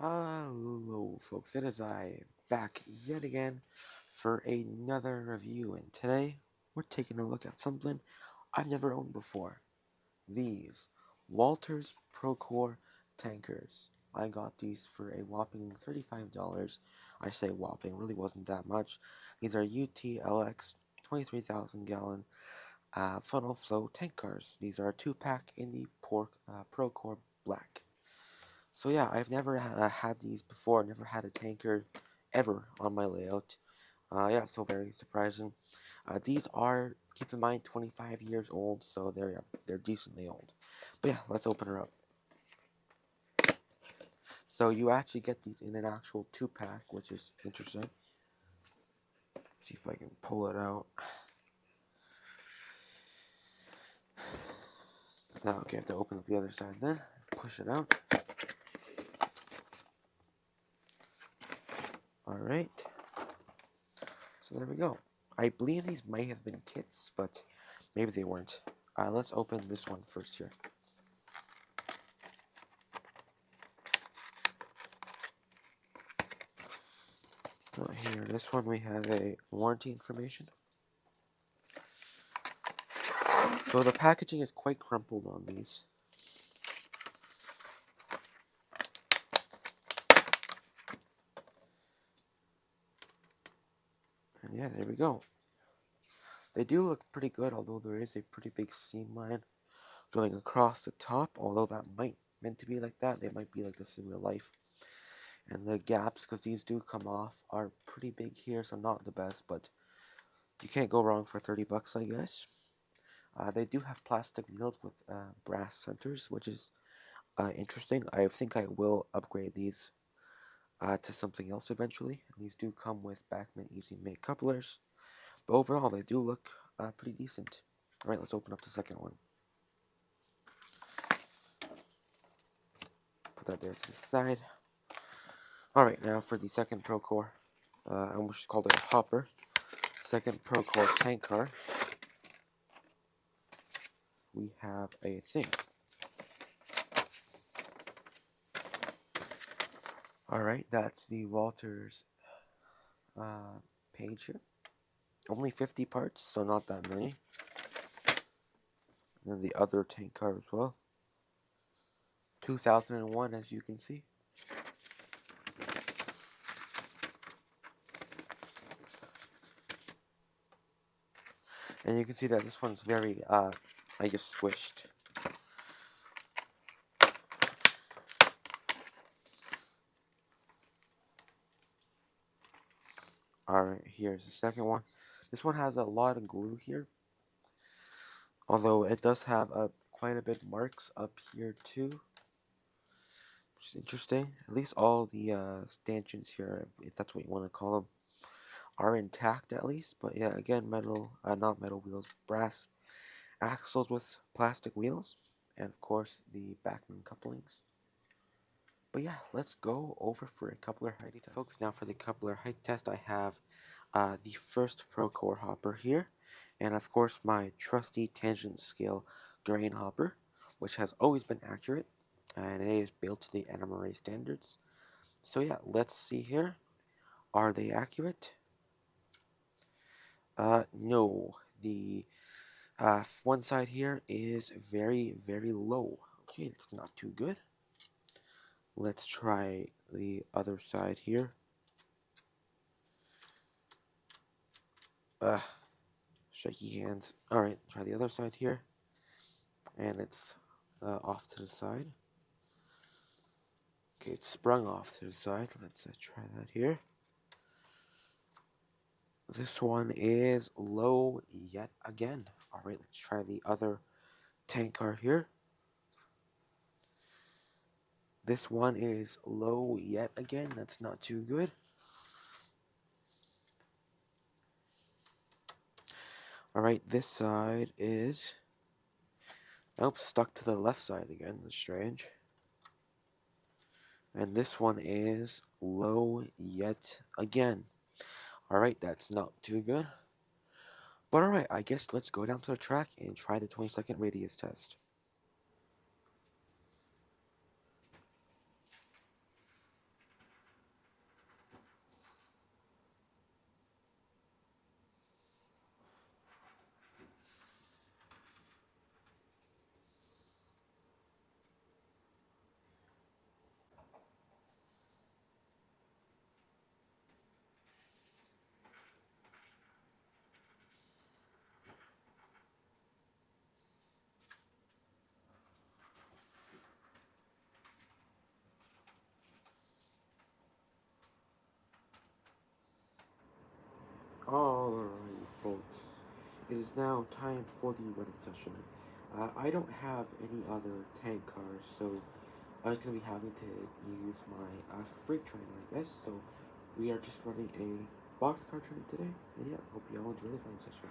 Hello, folks. It is I back yet again for another review, and today we're taking a look at something I've never owned before. These Walters Procore tankers. I got these for a whopping $35. I say whopping, really wasn't that much. These are UTLX 23,000 gallon funnel flow tank cars. These are a 2-pack in the Procore Black. So yeah, I've never had these before. Never had a tanker ever on my layout. Yeah, so very surprising. These are, keep in mind, 25 years old, so they're decently old. But yeah, let's open her up. So you actually get these in an actual 2-pack, which is interesting. See if I can pull it out. Now, okay, I have to open up the other side then. Push it out. Alright. So there we go. I believe these may have been kits, but maybe they weren't. Let's open this one first here. Here, this one we have a warranty information. So the packaging is quite crumpled on these. And yeah, there we go. They do look pretty good, although there is a pretty big seam line going across the top, although that might meant to be like that. They might be like this in real life. And the gaps, because these do come off, are pretty big here, so not the best, but you can't go wrong for 30 bucks, I guess. They do have plastic wheels with brass centers, which is interesting. I think I will upgrade these to something else eventually. These do come with Bachmann Easy Make couplers, but overall they do look pretty decent. Alright, let's open up the second one. Put that there to the side. Alright, now for the second Procore. I almost called it a hopper. Second Procore tank car. We have a thing. Alright, that's the Walters page here. Only 50 parts, so not that many. And then the other tank car as well. 2001, as you can see. And you can see that this one's very, I guess, squished. Alright, here's the second one. This one has a lot of glue here. Although it does have quite a bit marks up here too. Which is interesting. At least all the stanchions here, if that's what you want to call them, are intact at least. But yeah, again, metal, not metal wheels, brass axles with plastic wheels. And of course, the Bachmann couplings. But yeah, let's go over for a coupler height test. Folks, now for the coupler height test, I have the first Procore hopper here, and of course my trusty tangent scale grain hopper, which has always been accurate, and it is built to the NMRA standards. So yeah, let's see here. Are they accurate? No. The one side here is very, very low. Okay, it's not too good. Let's try the other side here. Shaky hands. Alright, try the other side here. And it's off to the side. Okay, it's sprung off to the side. Let's try that here. This one is low yet again. Alright, let's try the other tank car here. This one is low yet again. That's not too good. Alright, this side is... Nope, stuck to the left side again. That's strange. And this one is low yet again. Alright, that's not too good. But alright, I guess let's go down to the track and try the 20-second radius test. It is now time for the running session. I don't have any other tank cars, so I was going to be having to use my freight train, I guess. So we are just running a boxcar train today. And yeah, hope you all enjoy the running session.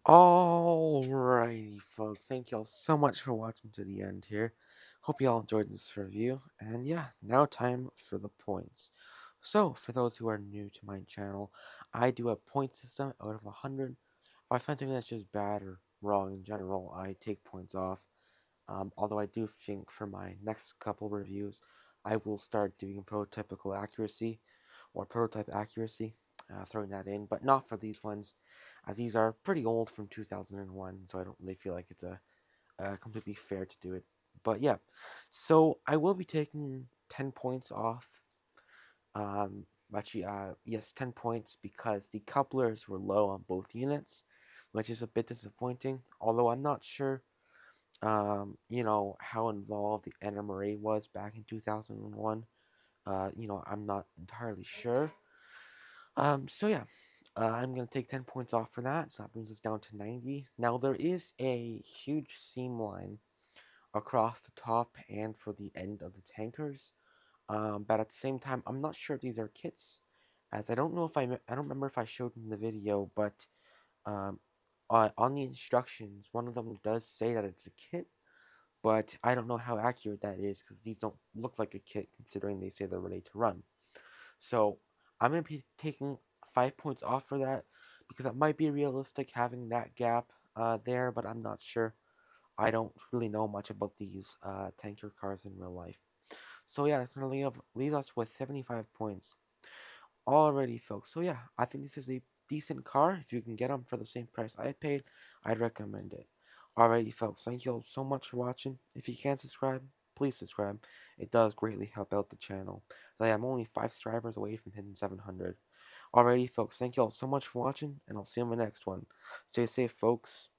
Alrighty, folks. Thank y'all so much for watching to the end here. Hope y'all enjoyed this review. And yeah, now time for the points. So, for those who are new to my channel, I do a point system out of 100. If I find something that's just bad or wrong in general, I take points off. Although I do think for my next couple reviews, I will start doing prototypical accuracy or prototype accuracy, throwing that in, but not for these ones, as these are pretty old from 2001, so I don't really feel like it's completely fair to do it. But yeah, so I will be taking 10 points off. Actually, yes, 10 points because the couplers were low on both units, which is a bit disappointing. Although I'm not sure how involved the NMRA was back in 2001. I'm not entirely sure. So yeah, I'm gonna take 10 points off for that, so that brings us down to 90. Now there is a huge seam line across the top and for the end of the tankers, but at the same time, I'm not sure if these are kits, as I don't know if I don't remember if I showed in the video, but um, on the instructions, one of them does say that it's a kit, but I don't know how accurate that is because these don't look like a kit considering they say they're ready to run. So I'm going to be taking 5 points off for that because it might be realistic having that gap there, but I'm not sure. I don't really know much about these tanker cars in real life. So yeah, that's going to leave us with 75 points. Alrighty, folks. So yeah, I think this is a decent car. If you can get them for the same price I paid, I'd recommend it. Alrighty, folks. Thank you all so much for watching. If you can subscribe, please subscribe. It does greatly help out the channel. I am only 5 subscribers away from hitting 700. Alrighty, folks. Thank you all so much for watching, and I'll see you in my next one. Stay safe, folks.